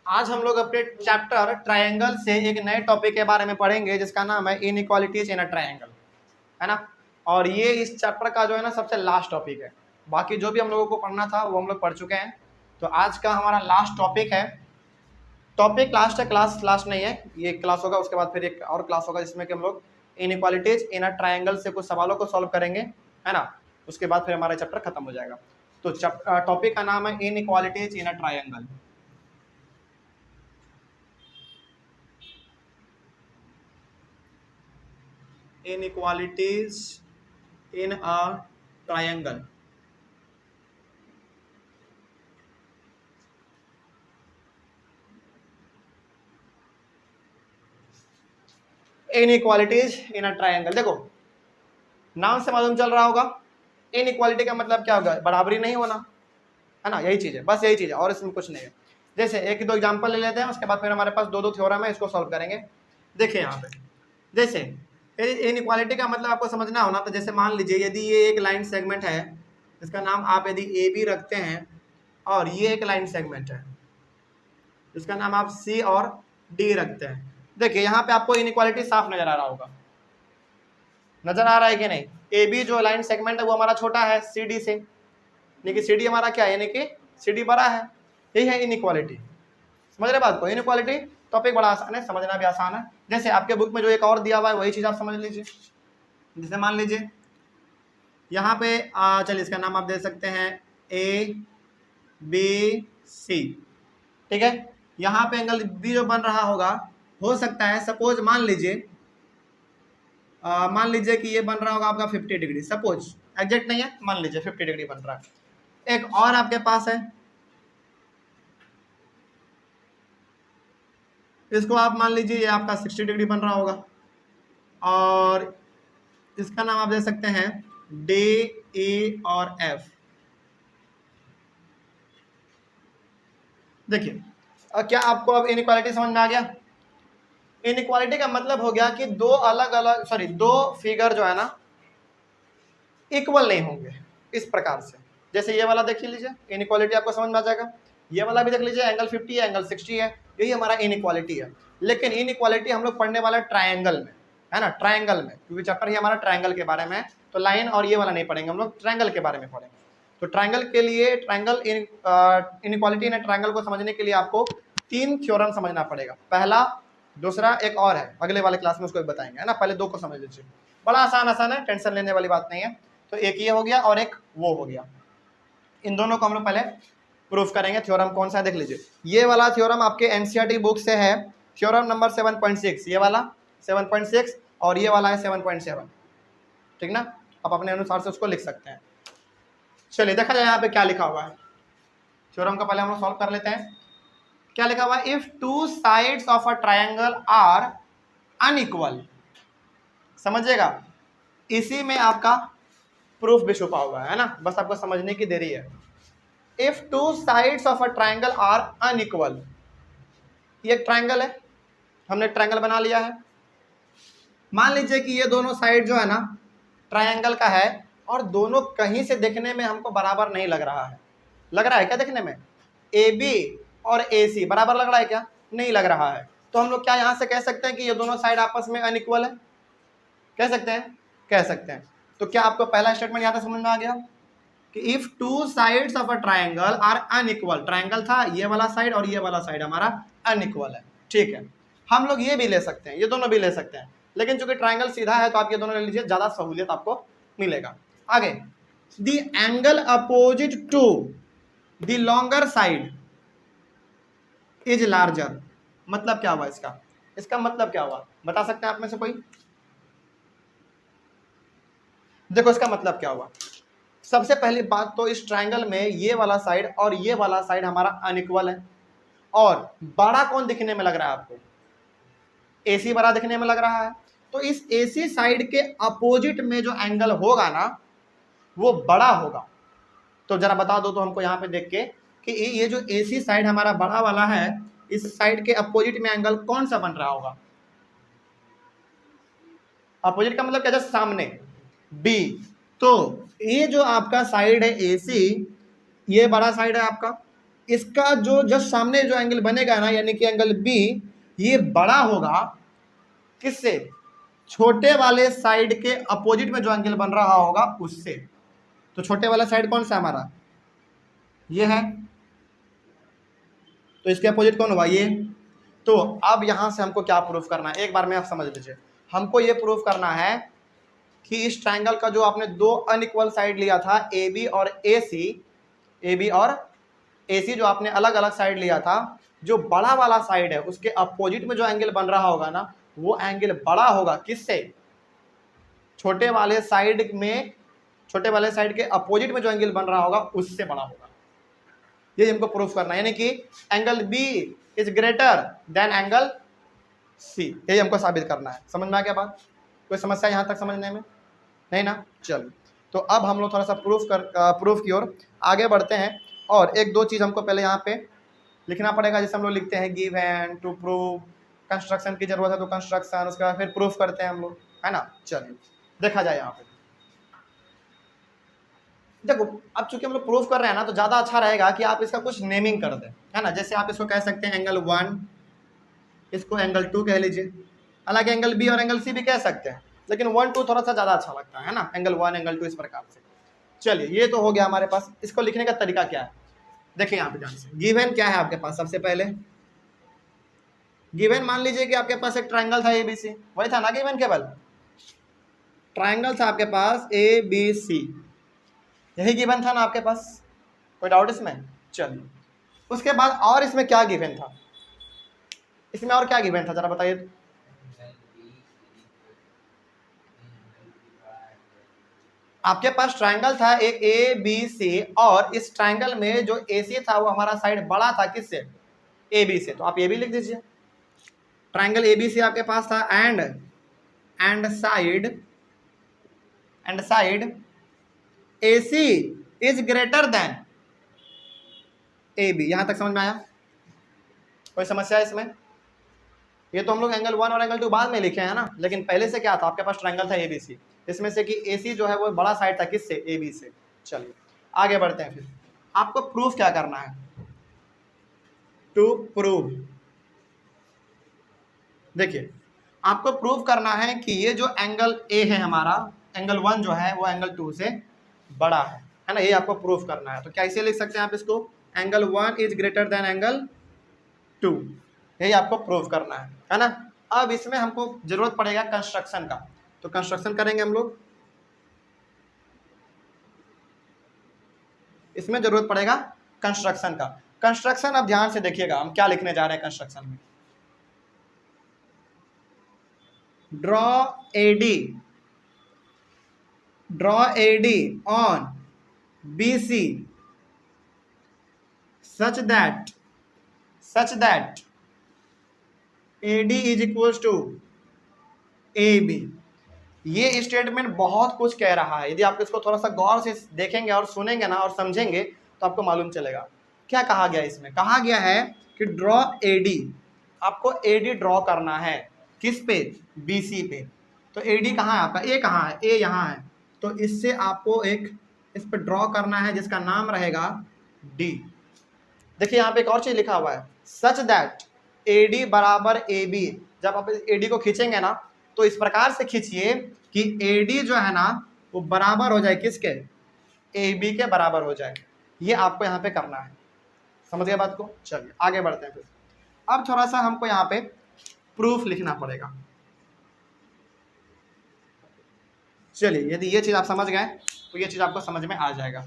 आज हम लोग अपने चैप्टर ट्रायंगल से एक नए टॉपिक के बारे में पढ़ेंगे जिसका नाम है इनइक्वालिटीज इन अ ट्रायंगल, है ना। और ये इस चैप्टर का जो है ना सबसे लास्ट टॉपिक है। बाकी जो भी हम लोगों को पढ़ना था वो हम लोग पढ़ चुके हैं। तो आज का हमारा लास्ट टॉपिक है। टॉपिक लास्ट है, क्लास लास्ट नहीं है। ये क्लास होगा, उसके बाद फिर एक और क्लास होगा जिसमें कि हम लोग इनइक्वालिटीज इन अ ट्रायंगल से कुछ सवालों को सॉल्व करेंगे, है ना। उसके बाद फिर हमारा चैप्टर खत्म हो जाएगा। तो टॉपिक का नाम है inequalities in a triangle. inequalities in a triangle। inequalities in a triangle, देखो नाम से मालूम चल रहा होगा इनइक्वालिटी का मतलब क्या होगा, बराबरी नहीं होना, है ना। यही चीज है, बस यही चीज है और इसमें कुछ नहीं है। जैसे एक दो एग्जांपल ले लेते हैं, उसके बाद फिर हमारे पास दो दो थ्योरम है, इसको सॉल्व करेंगे। देखिए यहाँ पे जैसे इनइक्वालिटी का मतलब आपको समझना होना, तो जैसे मान लीजिए यदि ये एक लाइन सेगमेंट है, इसका नाम आप यदि ए बी रखते हैं, और ये एक लाइन सेगमेंट है, इसका नाम आप सी और डी रखते हैं। देखिए यहाँ पे आपको इनइक्वालिटी साफ नजर आ रहा होगा, नजर आ रहा है कि नहीं। ए बी जो लाइन सेगमेंट है वो हमारा छोटा है सी डी से, यानी कि सी डी हमारा क्या है, यानी कि सी डी बड़ा है। यही है इनइक्वालिटी। समझ रहे बात को। इनइक्वालिटी टॉपिक बड़ा आसान है, समझना भी आसान है। जैसे आपके बुक में जो एक और दिया हुआ है वही चीज आप समझ लीजिए। जैसे मान लीजिए यहाँ पे चलिए इसका नाम आप दे सकते हैं ए बी सी, ठीक है। यहाँ पे एंगल बी जो बन रहा होगा, हो सकता है सपोज मान लीजिए कि ये बन रहा होगा आपका 50 डिग्री, सपोज एग्जैक्ट नहीं है, मान लीजिए 50 डिग्री बन रहा है। एक और आपके पास है, इसको आप मान लीजिए ये आपका 60 डिग्री बन रहा होगा, और इसका नाम आप दे सकते हैं डी ई और एफ। देखिए क्या आपको अब इनइक्वालिटी समझ में आ गया। इनइक्वालिटी का मतलब हो गया कि दो फिगर जो है ना इक्वल नहीं होंगे इस प्रकार से। जैसे ये वाला देख लीजिए, इनइक्वालिटी आपको समझ में आ जाएगा। ये वाला भी देख लीजिए, एंगल 50 है, एंगल 60 है, यही हमारा इनइक्वालिटी है। लेकिन इनइक्वालिटी हम लोग पढ़ने वाला ट्रायंगल में, है ना, ट्रायंगल में, क्योंकि चैप्टर ही हमारा ट्रायंगल के बारे में है। तो लाइन और ये वाला नहीं पढ़ेंगे हम लोग, ट्रायंगल के बारे में पढ़ेंगे। तो ट्रायंगल के लिए ट्रायंगल इनइक्वालिटी इन ट्रायंगल को समझने के लिए आपको 3 थ्योरम समझना पड़ेगा। पहला, दूसरा, एक और है, अगले वाले क्लास में उसको बताएंगे, है ना। पहले 2 को समझ लीजिए, बड़ा आसान है, टेंशन लेने वाली बात नहीं है। तो एक ये हो गया और एक वो हो गया। इन दोनों को हम लोग पहले प्रूफ करेंगे। थ्योरम कौन सा है देख लीजिए, ये वाला थ्योरम आपके एनसीईआरटी बुक से है, थ्योरम नंबर 7.6, ये वाला 7.6 और ये वाला है 7.7, ठीक ना। आप अपने अनुसार से उसको लिख सकते हैं। चलिए देखा जाए यहाँ पे क्या लिखा हुआ है। थ्योरम का पहले हम लोग सॉल्व कर लेते हैं। क्या लिखा हुआ है, if 2 sides of a triangle are unequal, समझिएगा, इसी में आपका प्रूफ भी छुपा हुआ है ना, बस आपको समझने की देरी है। If 2 sides of a triangle are unequal, ये एक ट्रायंगल है, हमने ट्रायंगल बना लिया है। मान लीजिए कि ये दोनों साइड जो है ना ट्रायंगल का है, और दोनों कहीं से देखने में हमको बराबर नहीं लग रहा है। लग रहा है क्या देखने में, ए बी और ए सी बराबर लग रहा है क्या, नहीं लग रहा है। तो हम लोग क्या यहां से कह सकते हैं कि ये दोनों साइड आपस में अनइक्वल है, कह सकते हैं, कह सकते हैं। तो क्या आपको पहला स्टेटमेंट यहां तक समझ में आ गया कि if 2 sides of a triangle are unequal, triangle था, ये वाला साइड और ये वाला साइड हमारा अनइक्वल है, ठीक है। हम लोग ये भी ले सकते हैं, ये दोनों भी ले सकते हैं, लेकिन चूंकि ट्रायंगल सीधा है तो आप ये दोनों ले लीजिए, ज्यादा सहूलियत आपको मिलेगा। आगे, the angle opposite to the longer side is larger, मतलब क्या हुआ इसका, इसका मतलब क्या हुआ, बता सकते हैं आप में से कोई। देखो इसका मतलब क्या हुआ, सबसे पहली बात तो इस ट्रायंगल में ये वाला साइड और ये वाला साइड हमारा अनइक्वल है, और बड़ा कौन दिखने में लग रहा है आपको, एसी बड़ा दिखने में लग रहा है। तो इस एसी साइड के अपोजिट में जो एंगल होगा ना वो बड़ा होगा। तो जरा बता दो तो हमको यहाँ पे देख के कि ये जो एसी साइड हमारा बड़ा वाला है, इस साइड के अपोजिट में एंगल कौन सा बन रहा होगा। अपोजिट का मतलब क्या, जस्ट सामने, बी। तो ये जो आपका साइड है एसी, ये बड़ा साइड है आपका, इसका जो जस्ट सामने जो एंगल बनेगा ना, यानी कि एंगल बी, ये बड़ा होगा किससे? छोटे वाले साइड के अपोजिट में जो एंगल बन रहा होगा उससे। तो छोटे वाला साइड कौन सा हमारा? ये है। तो इसके अपोजिट कौन होगा? ये। तो अब यहां से हमको क्या प्रूफ करना है, एक बार में आप समझ लीजिए। हमको ये प्रूफ करना है कि इस ट्रायंगल का जो आपने दो अनइक्वल साइड लिया था, ए बी और ए सी जो आपने अलग अलग साइड लिया था, जो बड़ा वाला साइड है उसके अपोजिट में जो एंगल बन रहा होगा ना, वो एंगल बड़ा होगा किससे? छोटे वाले साइड के अपोजिट में जो एंगल बन रहा होगा उससे बड़ा होगा। ये हमको प्रूफ करना है, यानी कि angle B is greater than angle C, यही हमको साबित करना है। समझ में आ गया बात? कोई समस्या यहाँ तक समझने में? नहीं ना? चलो, तो अब हम लोग थोड़ा सा प्रूफ की ओर आगे बढ़ते हैं। और एक दो चीज़ हमको पहले यहाँ पे लिखना पड़ेगा, जैसे हम लोग लिखते हैं गिवन, टू प्रूव, कंस्ट्रक्शन की जरूरत है तो कंस्ट्रक्शन, उसके बाद फिर प्रूफ करते हैं हम लोग, है ना? चलिए देखा जाए यहाँ पे। देखो, अब चूंकि हम लोग प्रूफ कर रहे हैं ना, तो ज़्यादा अच्छा रहेगा कि आप इसका कुछ नेमिंग कर दें, है ना? जैसे आप इसको कह सकते हैं एंगल 1, इसको एंगल 2 कह लीजिए। हालांकि एंगल बी और एंगल सी भी कह सकते हैं, लेकिन 1 2 थोड़ा सा ज़्यादा अच्छा लगता है ना, एंगल 1 एंगल 2 इस प्रकार से। चलिए, ये तो हो गया हमारे पास। इसको लिखने का तरीका क्या है, देखिए यहाँ पे ध्यान से। गिवन क्या है आपके पास? सबसे पहले गिवन मान लीजिए कि आपके पास एक ट्रायंगल था ABC, वही था ना गिवन? केवल ट्रायंगल था आपके पास ABC, यही गिवन था ना आपके पास? कोई डाउट इसमें? चलिए, उसके बाद और इसमें क्या गिवन था? इसमें और क्या गिवन था, जरा बताइए तो। आपके पास ट्रायंगल था एक ABC, और इस ट्रायंगल में जो AC था वो हमारा साइड बड़ा था किससे? AB से। तो आप ये भी लिख दीजिए, ट्रायंगल ABC आपके पास था and side AC is greater than AB। यहां तक समझ में आया? कोई समस्या है इसमें? ये तो हम लोग एंगल 1 और एंगल 2 बाद में लिखे हैं ना, लेकिन पहले से क्या था? आपके पास ट्रायंगल था ABC, इसमें से कि AC जो है वो बड़ा साइड था किससे? AB से। चलिए आगे बढ़ते हैं। फिर आपको प्रूफ क्या करना है? टू प्रूव, देखिए आपको प्रूव करना है कि ये जो एंगल A है हमारा, एंगल 1 जो है वो एंगल 2 से बड़ा है ना? ये आपको प्रूफ करना है। तो कैसे लिख सकते हैं आप इसको? Angle 1 is greater than angle 2, यही आपको प्रूफ करना है ना? अब इसमें हमको जरूरत पड़ेगा कंस्ट्रक्शन का, तो कंस्ट्रक्शन करेंगे हम लोग। इसमें जरूरत पड़ेगा कंस्ट्रक्शन का। कंस्ट्रक्शन अब ध्यान से देखिएगा, हम क्या लिखने जा रहे हैं कंस्ट्रक्शन में। draw AD on BC such that AD is equals to AB। ये स्टेटमेंट बहुत कुछ कह रहा है। यदि आप इसको थोड़ा सा गौर से देखेंगे और सुनेंगे ना और समझेंगे तो आपको मालूम चलेगा क्या कहा गया। इसमें कहा गया है कि ड्रॉ AD, आपको AD ड्रॉ करना है किस पे? BC पे। तो AD कहाँ है आपका? A कहाँ है? A यहाँ है। तो इससे आपको एक इस पे ड्रॉ करना है जिसका नाम रहेगा D। देखिए यहाँ पे एक और चीज लिखा हुआ है, सच दैट AD बराबर AB। जब आप AD को खींचेंगे ना तो इस प्रकार से खींचिए कि AD जो है ना वो बराबर हो जाए किसके? AB के बराबर हो जाए। ये आपको यहाँ पे करना है। समझ गए बात को? चलिए आगे बढ़ते हैं। फिर अब थोड़ा सा हमको यहाँ पे प्रूफ लिखना पड़ेगा। चलिए, यदि ये चीज आप समझ गए तो ये चीज आपको समझ में आ जाएगा।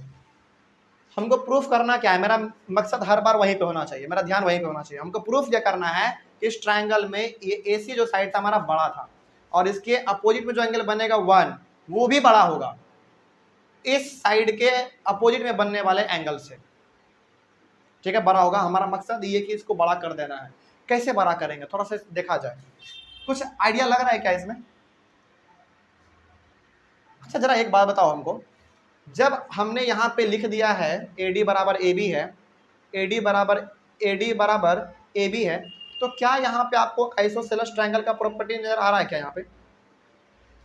हमको प्रूफ करना क्या है? मेरा मकसद हर बार वहीं पे होना चाहिए, मेरा ध्यान वहीं पे होना चाहिए। हमको प्रूफ क्या करना है? इस ट्रायंगल में ये AC जो साइड था हमारा बड़ा था, और इसके अपोजिट में जो एंगल बनेगा 1 वो भी बड़ा होगा इस साइड के अपोजिट में बनने वाले एंगल से। ठीक है, बड़ा होगा। हमारा मकसद ये कि इसको बड़ा कर देना है। कैसे बड़ा करेंगे थोड़ा सा देखा जाए। कुछ आइडिया लग रहा है क्या इसमें? अच्छा जरा एक बात बताओ हमको, जब हमने यहाँ पे लिख दिया है AD बराबर AB है, AD बराबर AB है, तो क्या यहाँ पे आपको आइसोसेलेस ट्रायंगल का प्रॉपर्टी नजर आ रहा है क्या? यहाँ पे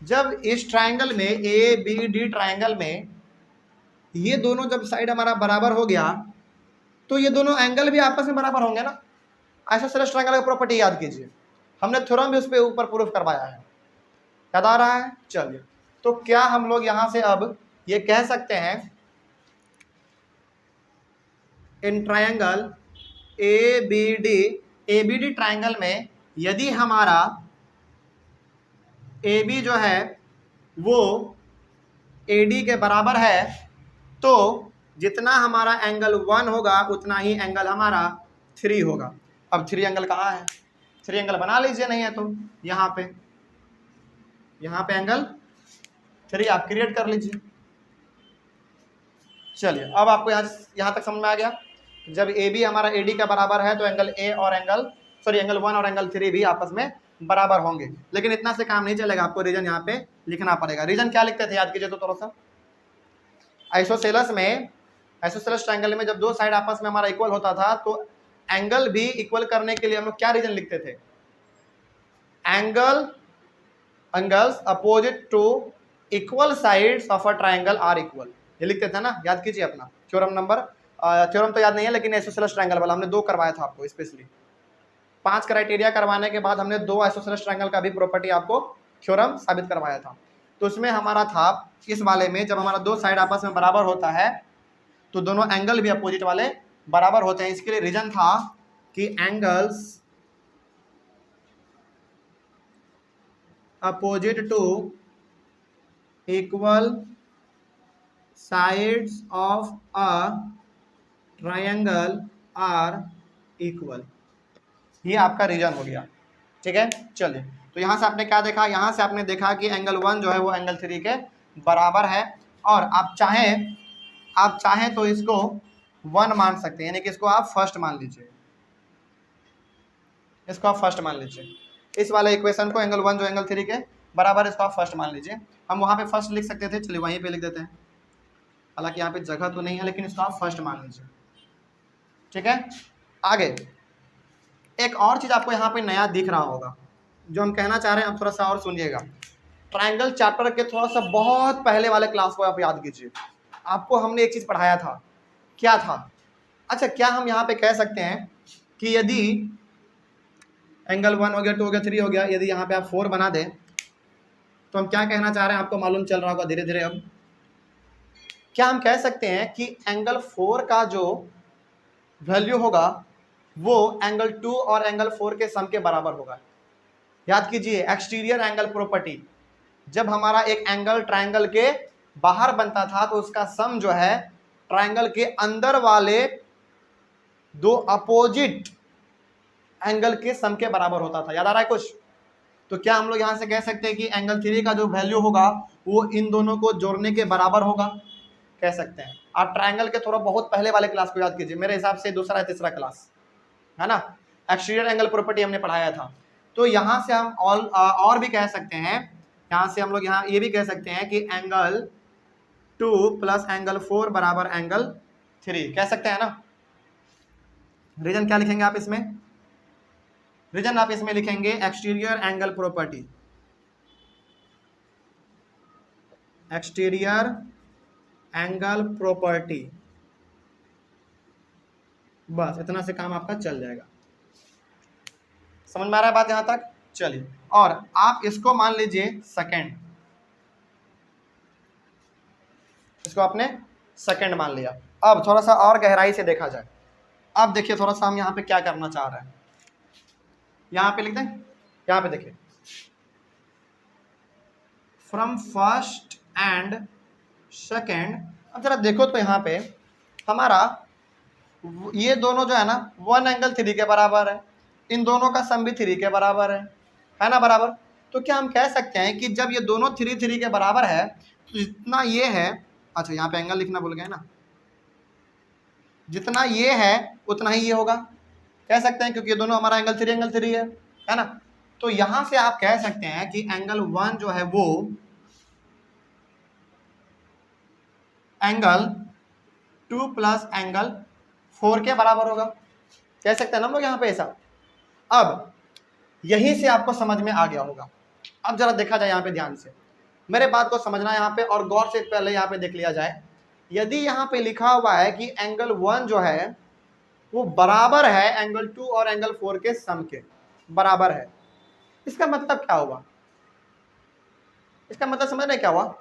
जब इस ट्रायंगल में ABD ट्रायंगल में ये दोनों जब साइड हमारा बराबर हो गया तो ये दोनों एंगल भी आपस में बराबर होंगे ना। आइसोसेलेस ट्रायंगल की प्रॉपर्टी याद कीजिए, हमने थ्योरम भी उस पर ऊपर प्रूफ करवाया है, याद आ रहा है। चलिए, तो क्या हम लोग यहां से अब ये कह सकते हैं इन ट्रायंगल एबीडी ट्रायंगल में यदि हमारा AB जो है वो AD के बराबर है, तो जितना हमारा एंगल 1 होगा उतना ही एंगल हमारा 3 होगा। अब 3 एंगल कहाँ है, 3 एंगल बना लीजिए, नहीं है तो यहाँ पे एंगल 3 आप क्रिएट कर लीजिए। चलिए, अब आपको यहाँ तक समझ में आ गया। जब AB हमारा AD का बराबर है तो एंगल एंगल 1 और एंगल 3 भी आपस में बराबर होंगे। लेकिन इतना से काम नहीं चलेगा, आपको रीजन यहाँ पे लिखना पड़ेगा। रीजन क्या लिखते थे याद कीजिए तो थोड़ा सा। आइसोसेलेस ट्रायंगल में जब दो साइड आपस में हमारा इक्वल होता था तो एंगल भी इक्वल करने के लिए हम लोग क्या रीजन लिखते थे, angles opposite to equal sides of a triangle are equal, ये लिखते थे ना, याद कीजिए अपना थ्योरम तो याद नहीं है, लेकिन आइसोसेलेस ट्रायंगल वाला हमने 2 करवाया था आपको स्पेशली। 5 क्राइटेरिया करवाने के बाद हमने 2 आइसोसेलेस ट्रायंगल का भी प्रॉपर्टी आपको थ्योरम साबित करवाया था। तो उसमें हमारा था इस वाले में जब हमारा 2 साइड आपस में बराबर होता है तो दोनों एंगल भी अपोजिट वाले बराबर होते हैं। इसके लिए रीजन था कि angles opposite to equal sides of a triangle are equal, ये आपका रीजन हो गया। ठीक है, चलिए, तो यहां से आपने क्या देखा, यहां से आपने देखा कि एंगल 1 जो है वो एंगल 3 के बराबर है, और आप चाहें तो इसको 1 मान सकते हैं, यानी कि इसको आप फर्स्ट मान लीजिए, इस वाले इक्वेशन को एंगल 1 जो एंगल 3 के बराबर, इसको आप फर्स्ट मान लीजिए। हम वहां पे फर्स्ट लिख सकते थे, चलिए वहीं पे लिख देते हैं, हालांकि यहाँ पे जगह तो नहीं है, लेकिन इसको आप फर्स्ट मान लीजिए। ठीक है, आगे एक और चीज आपको यहाँ पे नया दिख रहा होगा, जो हम कहना चाह रहे हैं, आप थोड़ा सा और सुनिएगा। ट्रायंगल चैप्टर के थोड़ा सा बहुत पहले वाले क्लास को आप याद कीजिए, आपको हमने एक चीज पढ़ाया था, क्या था, अच्छा क्या हम यहाँ पे कह सकते हैं कि यदि एंगल 1 हो गया, 2 हो गया, 3 हो गया, यदि यहाँ पे आप 4 बना दें तो हम क्या कहना चाह रहे हैं, आपको मालूम चल रहा होगा धीरे धीरे। अब क्या हम कह सकते हैं कि एंगल 4 का जो वैल्यू होगा वो एंगल 2 और एंगल 4 के सम के बराबर होगा। याद कीजिए एक्सटीरियर एंगल प्रॉपर्टी, जब हमारा एक एंगल ट्रायंगल के बाहर बनता था तो उसका सम जो है ट्रायंगल के अंदर वाले 2 अपोजिट एंगल के सम के बराबर होता था। याद आ रहा है कुछ? तो क्या हम लोग यहां से कह सकते हैं कि एंगल 3 का जो वैल्यू होगा वो इन दोनों को जोड़ने के बराबर होगा, कह सकते हैं। आप ट्रायंगल के थोड़ा बहुत पहले वाले क्लास को याद कीजिए, मेरे हिसाब से दूसरा या तीसरा क्लास है ना, एक्सटीरियर एंगल प्रॉपर्टी हमने पढ़ाया था। तो यहाँ से हम और भी कह सकते हैं, यहाँ से हम लोग यहाँ ये भी कह सकते हैं कि एंगल 2 प्लस एंगल 4 बराबर एंगल 3, कह सकते हैं ना। रीजन क्या लिखेंगे आप इसमें, रीजन आप इसमें लिखेंगे exterior angle property, exterior angle property, बस इतना से काम आपका चल जाएगा। समझ में आ रहा है बात यहां तक? चलिए, और आप इसको मान लीजिए सेकंड, इसको आपने सेकंड मान लिया। अब थोड़ा सा और गहराई से देखा जाए, अब देखिए थोड़ा सा हम यहाँ पे क्या करना चाह रहे हैं, यहाँ पे लिख दें, यहाँ पे देखिए फ्रॉम फर्स्ट एंड सेकंड। अब जरा देखो तो यहाँ पे हमारा ये दोनों जो है ना 1 एंगल 3 के बराबर है, इन दोनों का सम भी 3 के बराबर है ना, बराबर। तो क्या हम कह सकते हैं कि जब ये दोनों 3 के बराबर है तो जितना ये है, अच्छा यहाँ पे एंगल लिखना भूल गए ना, जितना ये है उतना ही ये होगा, कह सकते हैं, क्योंकि ये दोनों हमारा एंगल 3 है ना। तो यहां से आप कह सकते हैं कि एंगल 1 जो है वो एंगल 2 प्लस एंगल 4 के बराबर होगा, कह सकते हैं ना हम लोग यहाँ पे ऐसा। अब यहीं से आपको समझ में आ गया होगा। अब जरा देखा जाए यहाँ पे ध्यान से, मेरे बात को समझना यहाँ पे, और गौर से पहले यहाँ पे देख लिया जाए। यदि यहाँ पे लिखा हुआ है कि एंगल 1 जो है वो बराबर है एंगल 2 और एंगल 4 के सम के, बराबर है। इसका मतलब क्या हुआ? इसका मतलब समझ रहे क्या हुआ?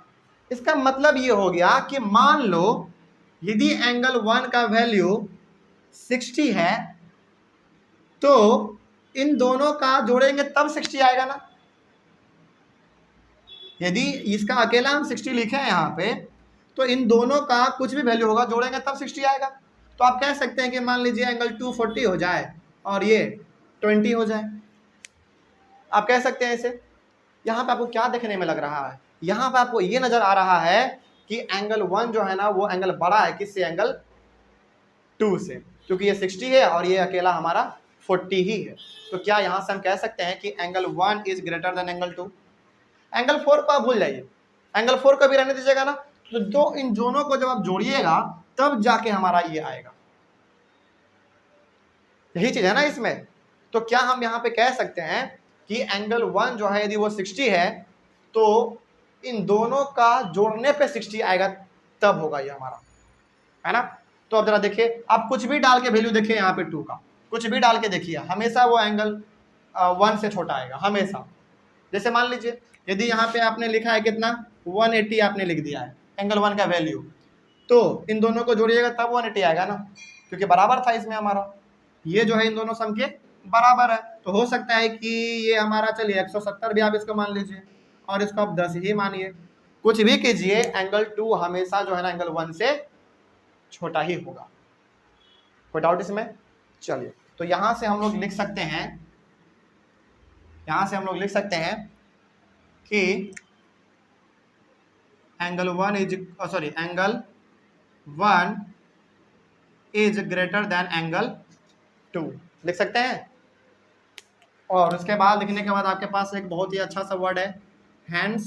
इसका मतलब ये हो गया कि मान लो यदि एंगल 1 का वैल्यू 60 है तो इन दोनों का जोड़ेंगे तब 60 आएगा ना। यदि इसका अकेला हम 60 लिखे हैं यहाँ पे, तो इन दोनों का कुछ भी वैल्यू होगा जोड़ेंगे तब 60 आएगा। तो आप कह सकते हैं कि मान लीजिए एंगल 240 हो जाए और ये 20 हो जाए, आप कह सकते हैं इसे। यहाँ पे आपको क्या देखने में लग रहा है? यहाँ पे आपको ये नजर आ रहा है कि एंगल 1 जो है ना वो एंगल बड़ा है किससे? एंगल 2 से, क्योंकि ये 60 है और ये अकेला हमारा 40 ही है। तो क्या यहाँ से हम कह सकते हैं कि angle 1 is greater than angle 2? Angle 4 को आप भूल जाइए, एंगल 4 को भी रहने दीजिएगा ना। तो दो इन दोनों को जब आप जोड़िएगा तब जाके हमारा ये आएगा, यही चीज है ना इसमें। तो क्या हम यहाँ पे कह सकते हैं कि एंगल 1 जो है यदि वो 60 है तो इन दोनों का जोड़ने पे 60 आएगा, तब होगा ये हमारा, है ना। तो अब जरा देखिए, आप कुछ भी डाल के वैल्यू देखिए यहाँ पे 2 का, कुछ भी डाल के देखिए, हमेशा वो एंगल 1 से छोटा आएगा हमेशा। जैसे मान लीजिए यदि यहाँ पे आपने लिखा है कितना, 180 आपने लिख दिया है एंगल 1 का वैल्यू, तो इन दोनों को जोड़िएगा तब 180 आएगा ना, क्योंकि बराबर था इसमें हमारा, ये जो है इन दोनों सम के बराबर है। तो हो सकता है कि ये हमारा, चलिए 170 भी आप इसको मान लीजिए और इसको आप 10 ही मानिए, कुछ भी कीजिए, एंगल 2 हमेशा जो है ना एंगल 1 से छोटा ही होगा। कोई डाउट इसमें? चलिए, तो यहां से हम लोग लिख सकते हैं, यहां से हम लोग लिख सकते हैं कि angle 1 is angle 1 is greater than angle 2 लिख सकते हैं। और उसके बाद लिखने के बाद आपके पास एक बहुत ही अच्छा सा वर्ड है, हैंड्स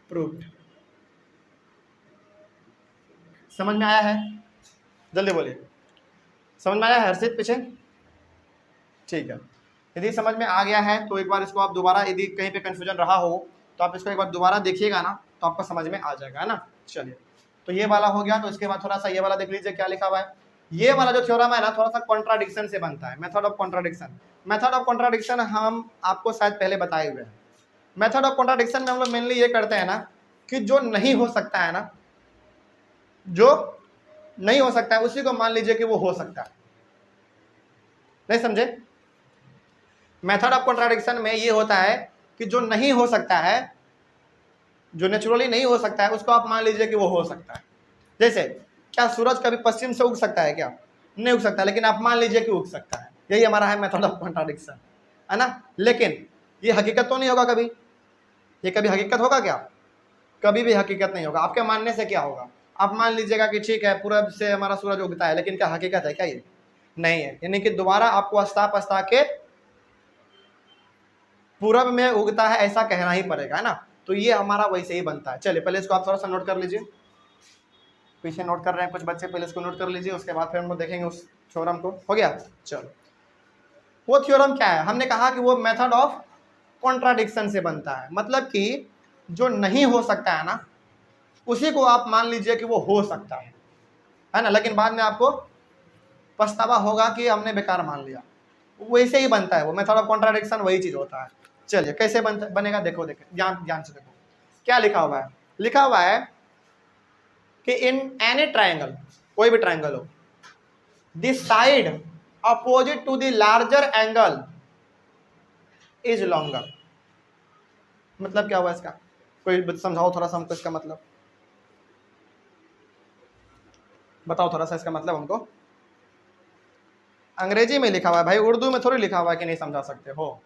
प्रूव्ड। समझ में आया है? जल्दी बोलिए, समझ में आया है हर्षित पीछे? ठीक है, यदि समझ में आ गया है तो एक बार इसको आप दोबारा, यदि कहीं पे कंफ्यूजन रहा हो तो आप इसको एक बार दोबारा देखिएगा ना, तो आपको समझ में आ जाएगा, है ना। चलिए, तो ये वाला हो गया। तो इसके बाद थोड़ा सा ये वाला देख लीजिए क्या लिखा हुआ है। ये वाला जो थ्योरम है ना, थोड़ा सा कॉन्ट्राडिक्शन से बनता है, method of contradiction. Method of contradiction हम आपको शायद पहले बताए हुए हैं। मेथड ऑफ कॉन्ट्राडिक्शन में हम लोग मेनली ये करते हैं ना कि जो नहीं हो सकता है ना, जो नहीं हो सकता है उसी को मान लीजिए कि वो हो सकता है। नहीं समझे? मेथड ऑफ कॉन्ट्राडिक्शन में ये होता है कि जो नहीं हो सकता है, जो नेचुरली नहीं हो सकता है, उसको आप मान लीजिए कि वो हो सकता है। जैसे क्या सूरज कभी पश्चिम से उग सकता है? क्या नहीं उग सकता, लेकिन आप मान लीजिए कि उग सकता है। यही हमारा है मेथड ऑफ कॉन्ट्राडिक्शन, है ना। लेकिन ये हकीकत तो नहीं होगा कभी, ये कभी हकीकत होगा क्या? कभी भी हकीकत नहीं होगा। आपके मानने से क्या होगा? आप मान लीजिएगा कि ठीक है पूरब से हमारा सूरज उगता है, लेकिन क्या हकीकत है क्या? ये नहीं है। यानी कि दोबारा आपको अस्ता पस्ता के पूरब में उगता है ऐसा कहना ही पड़ेगा, है ना। तो ये हमारा वैसे ही बनता है। चलिए पहले इसको आप थोड़ा सा नोट कर लीजिए, पीछे नोट कर रहे हैं कुछ बच्चे, पहले इसको नोट कर लीजिए, उसके बाद फिर हम लोग देखेंगे उस थ्योरम को। हो गया? चलो, वो थ्योरम क्या है? हमने कहा कि वो मेथड ऑफ कॉन्ट्राडिक्शन से बनता है, मतलब कि जो नहीं हो सकता है ना उसी को आप मान लीजिए कि वो हो सकता है ना। लेकिन बाद में आपको पछतावा होगा कि हमने बेकार मान लिया। वैसे ही बनता है वो मेथड ऑफ कॉन्ट्राडिक्शन, वही चीज होता है। चलिए कैसे बनेगा देखो, ध्यान से देखो क्या लिखा हुआ है। लिखा हुआ है कि इन एनी ट्राइंगल, कोई भी ट्राइंगल हो, the side opposite to the larger angle is longer. मतलब क्या हुआ इसका? कोई समझाओ थोड़ा सा हमको इसका मतलब, बताओ थोड़ा सा इसका मतलब हमको। अंग्रेजी में लिखा हुआ है भाई, उर्दू में थोड़ी लिखा हुआ है कि नहीं समझा सकते हो।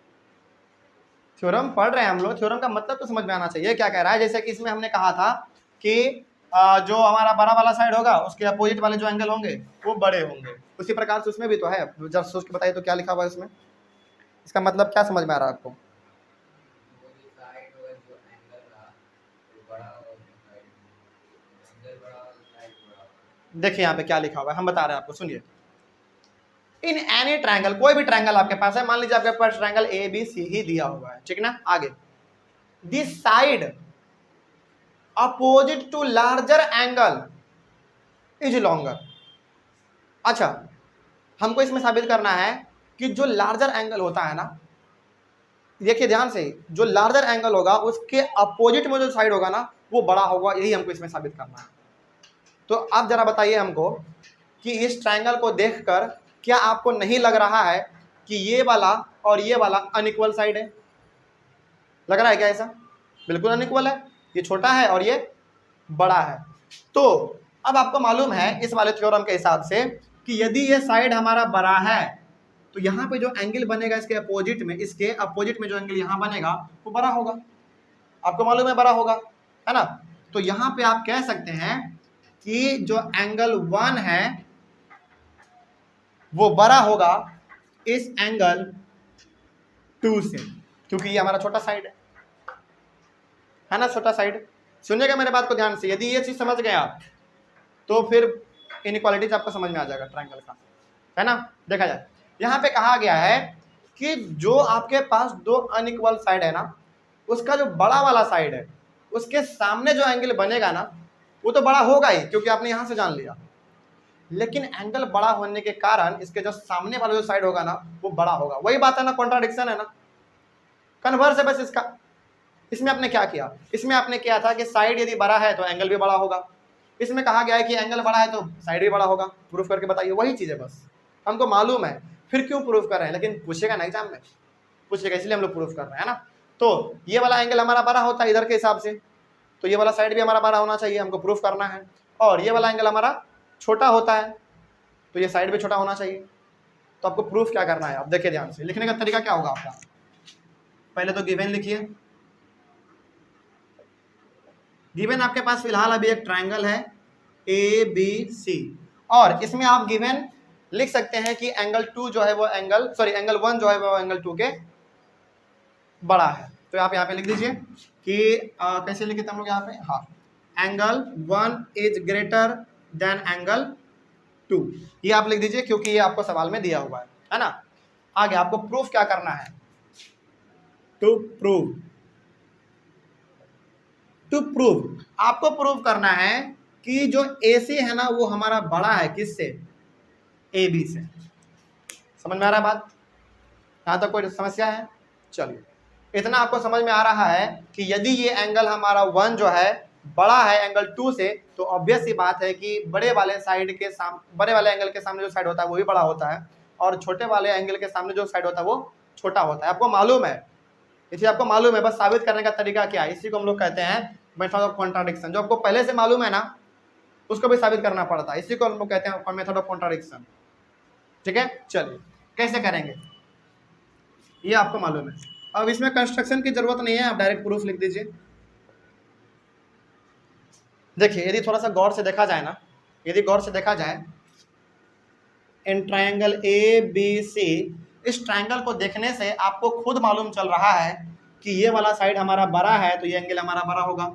थ्योरम पढ़ रहे हैं हम लोग, थ्योरम का मतलब तो समझ में आना चाहिए क्या कह रहा है। जैसे कि इसमें हमने कहा था कि जो हमारा बड़ा वाला साइड होगा उसके अपोजिट वाले जो एंगल होंगे वो बड़े होंगे, उसी प्रकार से उसमें भी तो है। जब सोच के बताइए तो क्या लिखा हुआ है इसमें, इसका मतलब क्या समझ में आ रहा है आपको? देखिए यहाँ पे क्या लिखा हुआ है, हम बता रहे हैं आपको, सुनिए। इन एनी ट्रायंगल, कोई भी ट्रायंगल आपके पास है, मान लीजिए आपके पास ट्रायंगल ए बी सी ही दिया हुआ है, ठीक ना। आगे, this side opposite to larger angle is longer. अच्छा, हमको इसमें साबित करना है कि जो लार्जर एंगल होता है ना, देखिए ध्यान से, जो लार्जर एंगल होगा उसके अपोजिट में जो साइड होगा ना वो बड़ा होगा, यही हमको इसमें साबित करना है। तो अब जरा बताइए हमको कि इस ट्रायंगल को देखकर क्या आपको नहीं लग रहा है कि ये वाला और ये वाला अनइक्वल साइड है? लग रहा है क्या ऐसा? बिल्कुल अनइक्वल है, ये छोटा है और ये बड़ा है। तो अब आपको मालूम है इस वाले थ्योरम के हिसाब से कि यदि ये साइड हमारा बड़ा है तो यहाँ पे जो एंगल बनेगा इसके अपोजिट में, इसके अपोजिट में जो एंगल यहाँ बनेगा वो बड़ा होगा। आपको मालूम है बड़ा होगा, है ना? तो यहाँ पे आप कह सकते हैं कि जो एंगल 1 है वो बड़ा होगा इस एंगल 2 से, क्योंकि ये हमारा छोटा साइड है ना, छोटा साइड। सुनिएगा मेरे बात को ध्यान से, यदि ये चीज समझ गए आप तो फिर इनइक्वालिटीज आपको समझ में आ जाएगा ट्रायंगल का, है ना? देखा जाए, यहाँ पे कहा गया है कि जो आपके पास दो अनइक्वल साइड है ना, उसका जो बड़ा वाला साइड है उसके सामने जो एंगल बनेगा ना वो तो बड़ा होगा ही, क्योंकि आपने यहाँ से जान लिया। लेकिन एंगल बड़ा होने के कारण इसके जो सामने वाला जो साइड होगा ना वो बड़ा होगा। वही बात है ना, कॉन्ट्राडिक्शन है ना, कन्वर्स है बस इसका। इसमें आपने क्या किया? इसमें आपने किया था कि साइड यदि बड़ा है तो एंगल भी बड़ा होगा, इसमें कहा गया है कि एंगल बड़ा है तो साइड भी बड़ा होगा। प्रूफ करके बताइए, वही चीज़ है बस, हमको मालूम है, फिर क्यों प्रूफ कर रहे हैं? लेकिन पूछेगा ना एग्जाम में, पूछेगा, इसलिए हम लोग प्रूफ कर रहे हैं ना। तो ये वाला एंगल हमारा बड़ा होता है इधर के हिसाब से, तो ये वाला साइड भी हमारा बड़ा होना चाहिए, हमको प्रूफ करना है। और ये वाला एंगल हमारा छोटा होता है तो ये साइड भी छोटा होना चाहिए। तो आपको प्रूफ क्या करना है, आप देखिए ध्यान से। लिखने का तरीका क्या होगा आपका? पहले तो गिवन लिखिए। गिवन आपके पास फिलहाल अभी एक ट्रायंगल है ABC, और इसमें आप गिवन लिख सकते हैं कि एंगल 2 जो है वो एंगल 1 जो है वो एंगल 2 के बड़ा है। तो आप यहाँ पे लिख दीजिए कि कैसे लिखे थे हम लोग यहाँ पे, हाँ, angle 1 is greater than angle 2, ये आप लिख दीजिए क्योंकि ये आपको सवाल में दिया हुआ है ना। आगे आपको प्रूफ क्या करना है? टू प्रूव आपको प्रूव करना है कि जो AC है ना वो हमारा बड़ा है किससे? AB से। समझ में आ रहा है बात? यहाँ तक कोई समस्या है? चलिए, इतना आपको समझ में आ रहा है कि यदि ये एंगल हमारा 1 जो है बड़ा है एंगल 2 से, तो ऑब्वियस सी बात है कि बड़े वाले एंगल के सामने जो साइड होता है वो भी बड़ा होता है, और छोटे वाले एंगल के सामने जो साइड होता है वो छोटा होता है। आपको मालूम है, इसलिए आपको मालूम है, बस साबित करने का तरीका क्या है, इसी को हम लोग कहते हैं मेथड ऑफ कॉन्ट्राडिक्शन। जो आपको पहले से मालूम है ना उसको भी साबित करना पड़ता है, इसी को हम लोग कहते हैं मेथड ऑफ कॉन्ट्राडिक्शन। ठीक है, चलिए कैसे करेंगे ये आपको मालूम है। अब इसमें कंस्ट्रक्शन की जरूरत नहीं है, आप डायरेक्ट प्रूफ लिख दीजिए। देखिए, यदि थोड़ा सा गौर से देखा जाए ना, यदि गौर से देखा जाए इन ट्रायंगल ABC, इस ट्रायंगल को देखने से आपको खुद मालूम चल रहा है कि ये वाला साइड हमारा बड़ा है तो ये एंगल हमारा बड़ा होगा,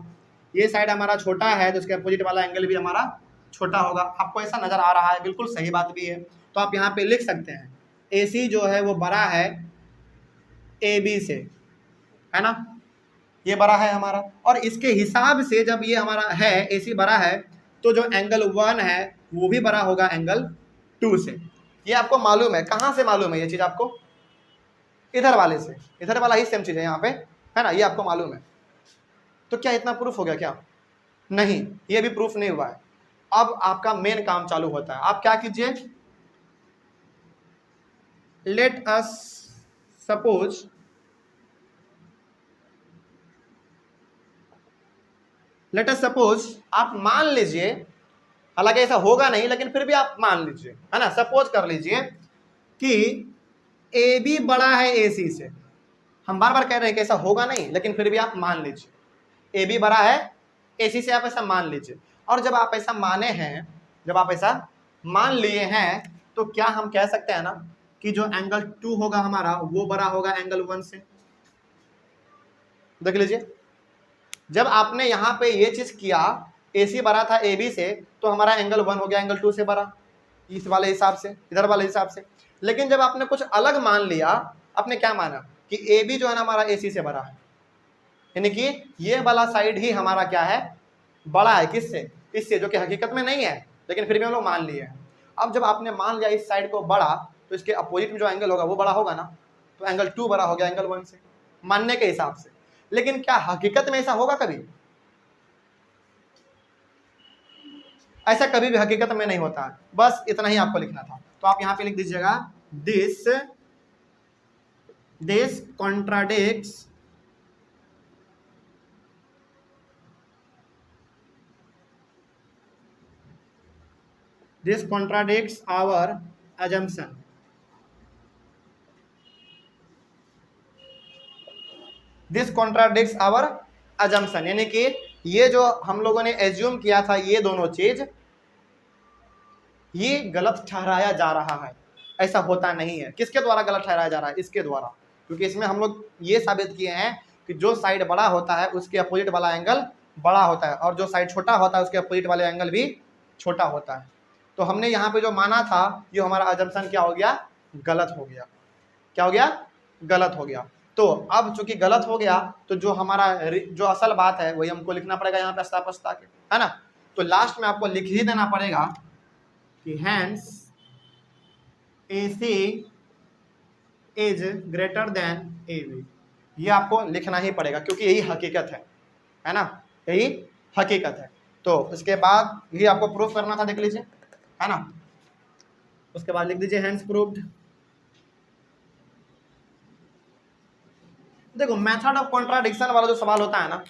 ये साइड हमारा छोटा है तो इसके अपोजिट वाला एंगल भी हमारा छोटा होगा। आपको ऐसा नजर आ रहा है, बिल्कुल सही बात भी है। तो आप यहाँ पे लिख सकते हैं AC जो है वो बड़ा है AB से, है ना, ये बड़ा है हमारा, और इसके हिसाब से जब ये हमारा है AC बड़ा है तो जो एंगल 1 है वो भी बड़ा होगा एंगल 2 से। ये आपको मालूम है, कहाँ से मालूम है ये चीज आपको? इधर वाले से, इधर वाला ही सेम चीज है यहाँ पे, है ना, ये आपको मालूम है। तो क्या इतना प्रूफ हो गया क्या? नहीं, ये भी प्रूफ नहीं हुआ है। अब आपका मेन काम चालू होता है। आप क्या कीजिए, लेट अस सपोज आप मान लीजिए, हालांकि ऐसा होगा नहीं लेकिन फिर भी आप मान लीजिए, है ना, सपोज कर लीजिए कि AB बड़ा है AC से। हम बार बार कह रहे हैं कि ऐसा होगा नहीं, लेकिन फिर भी आप मान लीजिए AB बड़ा है AC से, आप ऐसा मान लीजिए। और जब आप ऐसा माने हैं, जब आप ऐसा मान लिए हैं, तो क्या हम कह सकते हैं ना कि जो एंगल 2 होगा हमारा वो बड़ा होगा एंगल 1 से। देख लीजिए, जब आपने यहाँ पे ये चीज किया, AC बड़ा था AB से, तो हमारा एंगल 1 हो गया एंगल 2 से बड़ा, इस वाले हिसाब से, इधर वाले हिसाब से। लेकिन जब आपने कुछ अलग मान लिया, आपने क्या माना कि AB जो है ना हमारा AC से बड़ा है, यानी कि ये वाला साइड ही हमारा क्या है, बड़ा है किससे? इससे, जो कि हकीकत में नहीं है, लेकिन फिर भी हम लोग मान लिए हैं। अब जब आपने मान लिया इस साइड को बड़ा, तो इसके अपोजिट में जो एंगल होगा वो बड़ा होगा ना, तो एंगल 2 बड़ा हो गया एंगल 1 से, मानने के हिसाब से। लेकिन क्या हकीकत में ऐसा होगा कभी? ऐसा कभी भी हकीकत में नहीं होता है। बस इतना ही आपको लिखना था। तो आप यहां पे लिख दीजिएगा this contradicts our assumption। This contradicts our assumption, यानी कि ये जो हम लोगों ने एज्यूम किया था ये दोनों चीज, ये गलत ठहराया जा रहा है। ऐसा होता नहीं है। किसके द्वारा गलत ठहराया जा रहा है? इसके द्वारा, क्योंकि इसमें हम लोग ये साबित किए हैं कि जो साइड बड़ा होता है उसके अपोजिट वाला एंगल बड़ा होता है, और जो साइड छोटा होता है उसके अपोजिट वाले एंगल भी छोटा होता है। तो हमने यहाँ पे जो माना था ये हमारा अजम्पशन क्या हो गया? गलत हो गया। क्या हो गया? गलत हो गया। तो अब चूंकि गलत हो गया तो जो हमारा जो असल बात है वही हमको लिखना पड़ेगा यहाँ पे स्तापस्ता के, है ना। तो लास्ट में आपको लिख ही देना पड़ेगा कि hence AC is greater than AB। ये आपको लिखना ही पड़ेगा क्योंकि यही हकीकत है ना, यही हकीकत है। तो इसके बाद यही आपको प्रूफ करना था, देख लीजिए, है ना। उसके बाद लिख दीजिए हैंस प्रूव्ड। देखो मेथड ऑफ कॉन्ट्राडिक्शन वाला जो सवाल होता है ना,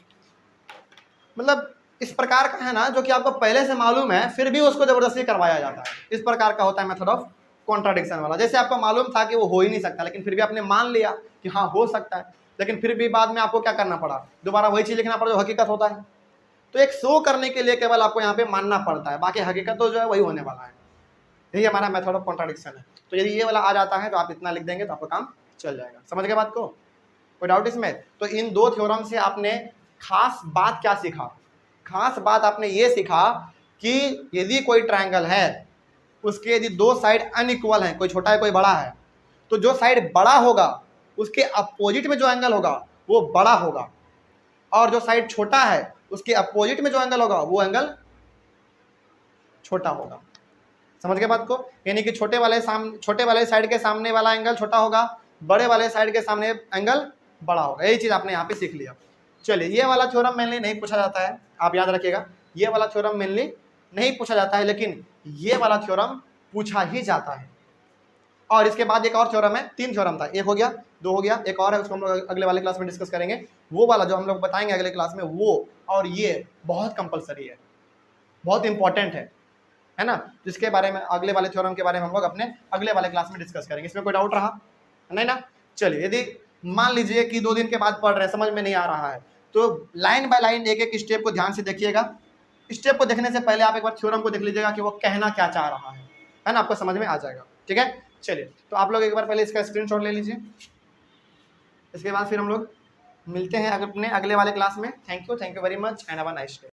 मतलब इस प्रकार का है ना जो कि आपको पहले से मालूम है फिर भी उसको जबरदस्ती करवाया जाता है। इस प्रकार का होता है मेथड ऑफ कॉन्ट्राडिक्शन वाला। जैसे आपको मालूम था कि वो हो ही नहीं सकता, लेकिन फिर भी आपने मान लिया कि हाँ हो सकता है, लेकिन फिर भी बाद में आपको क्या करना पड़ा? दोबारा वही चीज लिखना पड़ा जो हकीकत होता है। तो एक शो करने के लिए केवल आपको यहाँ पे मानना पड़ता है, बाकी हकीकत तो जो है वही होने वाला है। यही हमारा मेथड ऑफ कॉन्ट्राडिक्शन है। तो यदि ये वाला आ जाता है तो आप इतना लिख देंगे तो आपका काम चल जाएगा। समझ गए बात को? कोई डाउट इसमें? तो इन दो थ्योरम से आपने खास बात क्या सीखा? खास बात आपने ये सीखा कि यदि कोई ट्रायंगल है उसके यदि दो साइड अनइक्वल हैं, कोई छोटा है कोई बड़ा है, तो जो साइड बड़ा होगा उसके अपोजिट में जो एंगल होगा वो बड़ा होगा, और जो साइड छोटा है उसके अपोजिट में जो एंगल होगा वो एंगल छोटा होगा। समझ गए बात को? यानी कि छोटे वाले साइड के सामने वाला एंगल छोटा होगा, बड़े वाले साइड के सामने एंगल बड़ा होगा। यही चीज आपने यहाँ पे सीख लिया। चलिए, ये वाला थ्योरम मेनली नहीं पूछा जाता है, आप याद रखिएगा, ये वाला थ्योरम मेनली नहीं पूछा जाता है, लेकिन ये वाला थ्योरम पूछा ही जाता है। और इसके बाद एक और थ्योरम है, 3 थ्योरम था, 1 हो गया, 2 हो गया, एक और है, उसको हम लोग अगले वाले क्लास में डिस्कस करेंगे। वो वाला जो हम लोग बताएंगे अगले क्लास में, वो और ये बहुत कंपलसरी है, बहुत इंपॉर्टेंट है ना, जिसके बारे में अगले वाले थ्योरम के बारे में हम लोग अपने अगले वाले क्लास में डिस्कस करेंगे। इसमें कोई डाउट रहा नहीं ना? चलिए, यदि मान लीजिए कि 2 दिन के बाद पढ़ रहे हैं, समझ में नहीं आ रहा है, तो लाइन बाय लाइन एक एक स्टेप को ध्यान से देखिएगा। स्टेप को देखने से पहले आप एक बार थ्योरम को देख लीजिएगा कि वो कहना क्या चाह रहा है ना, आपको समझ में आ जाएगा। ठीक है, चलिए, तो आप लोग एक बार पहले इसका स्क्रीनशॉट ले लीजिए। इसके बाद फिर हम लोग मिलते हैं अपने अगले वाले क्लास में। Thank you very much and have a nice day.